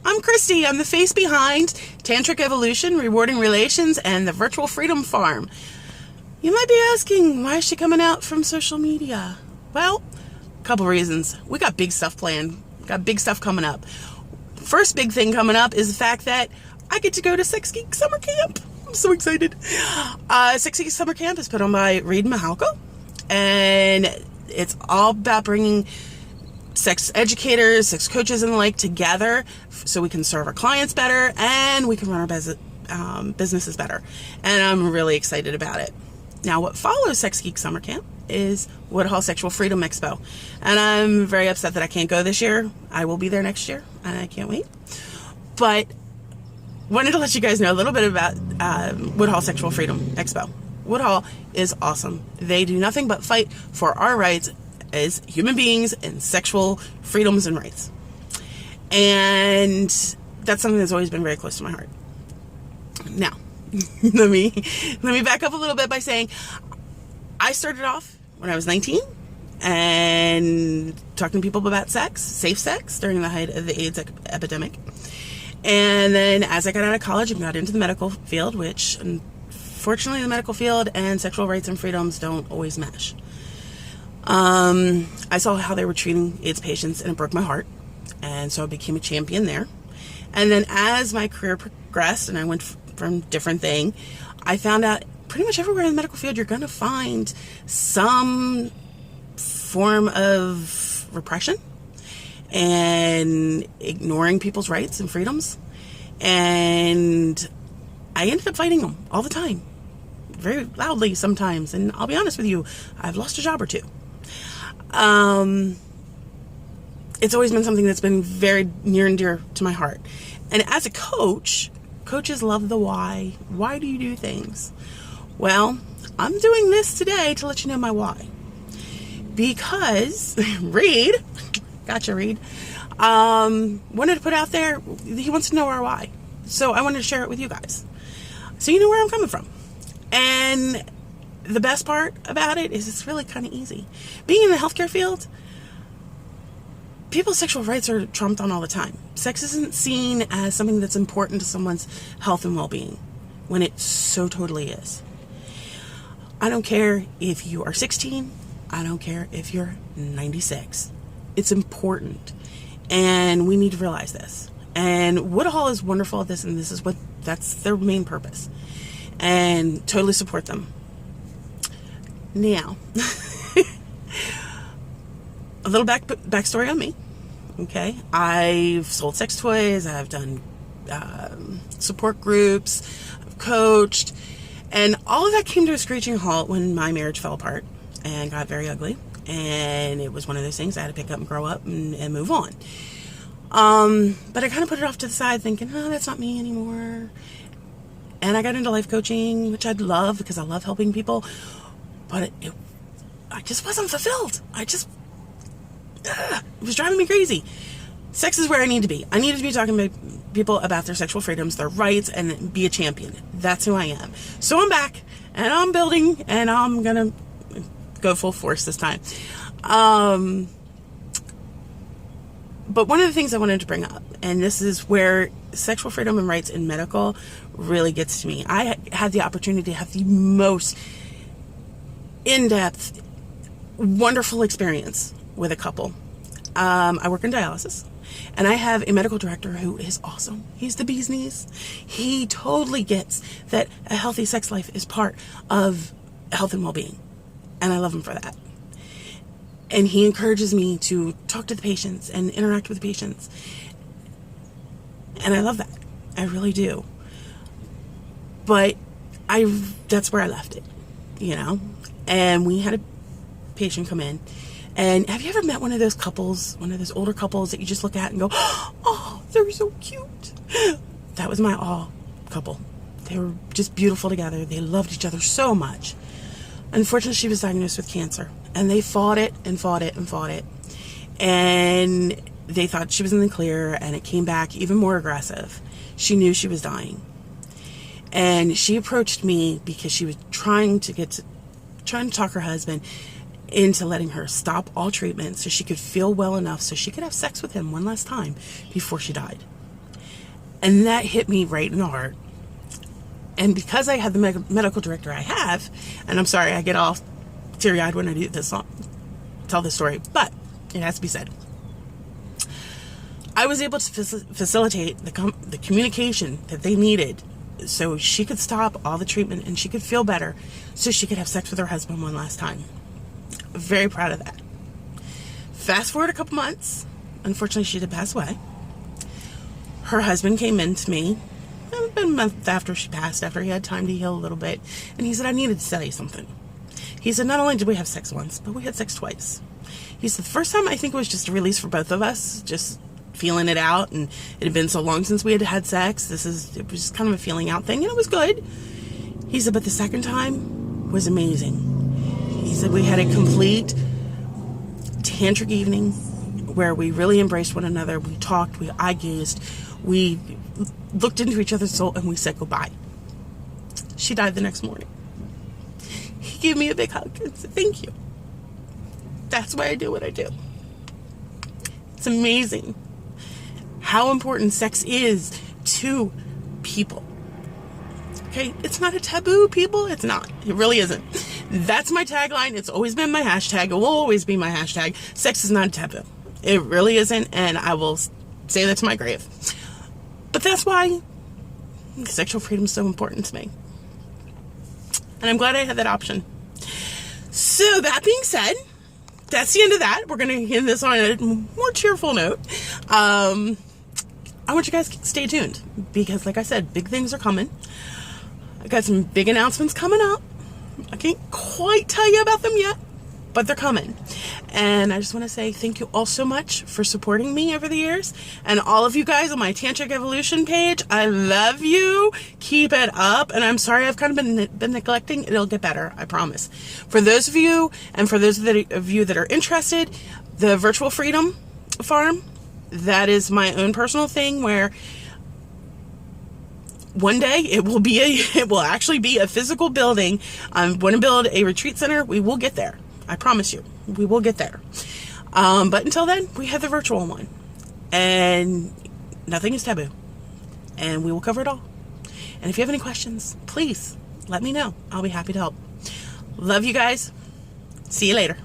I'm Christy. I'm the face behind Tantric Evolution, Rewarding Relations, and the Virtual Freedom Farm. You might be asking, why is she coming out from social media? Well, a couple reasons. We got big stuff planned. Got big stuff coming up. First big thing coming up is the fact that I get to go to Sex Geek Summer Camp. I'm so excited. Sex Geek Summer Camp is put on by Reed Mahalko, and it's all about bringing sex educators, sex coaches, and the like together so we can serve our clients better and we can run our businesses better. And I'm really excited about it. Now, what follows Sex Geek Summer Camp is Woodhull Sexual Freedom Expo. And I'm very upset that I can't go this year. I will be there next year, and I can't wait. But wanted to let you guys know a little bit about Woodhull Sexual Freedom Expo. Woodhull is awesome. They do nothing but fight for our rights as human beings and sexual freedoms and rights. And that's something that's always been very close to my heart. Now, let me back up a little bit by saying I started off when I was 19 and talking to people about sex, safe sex, during the height of the AIDS epidemic. And then as I got out of college and got into the medical field, which unfortunately the medical field and sexual rights and freedoms don't always mesh. I saw how they were treating AIDS patients, and it broke my heart. And so I became a champion there. And then as my career progressed and I went from different thing, I found out pretty much everywhere in the medical field, you're going to find some form of repression and ignoring people's rights and freedoms. And I ended up fighting them all the time, very loudly sometimes. And I'll be honest with you, I've lost a job or two. It's always been something that's been very near and dear to my heart. And as a coach, coaches love the why. Why do you do things? Well, I'm doing this today to let you know my why. Because Reed, gotcha Reed, wanted to put out there, he wants to know our why. So I wanted to share it with you guys, so you know where I'm coming from. And the best part about it is it's really kind of easy. Being in the healthcare field, people's sexual rights are trumped on all the time. Sex isn't seen as something that's important to someone's health and well-being, when it so totally is. I don't care if you are 16. I don't care if you're 96. It's important. And we need to realize this. And Woodhull is wonderful at this, and that's their main purpose. And totally support them. Now, a little backstory on me. Okay, I've sold sex toys. I've done support groups. I've coached, and all of that came to a screeching halt when my marriage fell apart and got very ugly. And it was one of those things I had to pick up and grow up and move on. But I kind of put it off to the side, thinking, oh, that's not me anymore. And I got into life coaching, which I'd love because I love helping people. But I just wasn't fulfilled. It was driving me crazy. Sex is where I need to be. I need to be talking to people about their sexual freedoms, their rights, and be a champion. That's who I am. So I'm back, and I'm building, and I'm going to go full force this time. But one of the things I wanted to bring up, and this is where sexual freedom and rights in medical really gets to me. I had the opportunity to have the most in-depth, wonderful experience with a couple. I work in dialysis, and I have a medical director who is awesome. He's the bee's knees. He totally gets that a healthy sex life is part of health and well-being, and I love him for that. And he encourages me to talk to the patients and interact with the patients, and I love that. I really do. But that's where I left it, you know? And we had a patient come in. And have you ever met one of those couples, one of those older couples that you just look at and go, oh, they're so cute? That was my all couple. They were just beautiful together. They loved each other so much. Unfortunately, she was diagnosed with cancer. And they fought it and fought it and fought it. And they thought she was in the clear, and it came back even more aggressive. She knew she was dying. And she approached me because she was trying to talk her husband into letting her stop all treatment so she could feel well enough so she could have sex with him one last time before she died. And that hit me right in the heart. And because I had the medical director I have, and I'm sorry, I get all teary-eyed when I do this, tell this story, but it has to be said. I was able to facilitate the communication that they needed so she could stop all the treatment and she could feel better so she could have sex with her husband one last time. Very proud of that. Fast forward a couple months. Unfortunately, she did pass away. Her husband came in to me about a month after she passed, after he had time to heal a little bit, and he said, I needed to tell you something. He said, not only did we have sex once, but we had sex twice. He said, the first time I think it was just a release for both of us, just feeling it out, and it had been so long since we had had sex. It was just kind of a feeling out thing, and it was good. He said, but the second time was amazing. He said, we had a complete tantric evening where we really embraced one another. We talked, we eye gazed, we looked into each other's soul, and we said goodbye. She died the next morning. He gave me a big hug and said, thank you. That's why I do what I do. It's amazing how important sex is to people. Okay, it's not a taboo, people. It's not. It really isn't. That's my tagline. It's always been my hashtag. It will always be my hashtag. Sex is not a taboo. It really isn't, and I will say that to my grave. But that's why sexual freedom is so important to me. And I'm glad I had that option. So that being said, that's the end of that. We're going to end this on a more cheerful note. I want you guys to stay tuned because, like I said, big things are coming. I got some big announcements coming up. I can't quite tell you about them yet, but they're coming. And I just want to say thank you all so much for supporting me over the years. And all of you guys on my Tantric Evolution page, I love you. Keep it up. And I'm sorry I've kind of been neglecting. It'll get better, I promise. For those of you, and for those of you that are interested, the Virtual Freedom Farm, that is my own personal thing where one day it will actually be a physical building. I'm going to build a retreat center. We will get there. I promise you, we will get there. But until then, we have the virtual one. And nothing is taboo. And we will cover it all. And if you have any questions, please let me know. I'll be happy to help. Love you guys. See you later.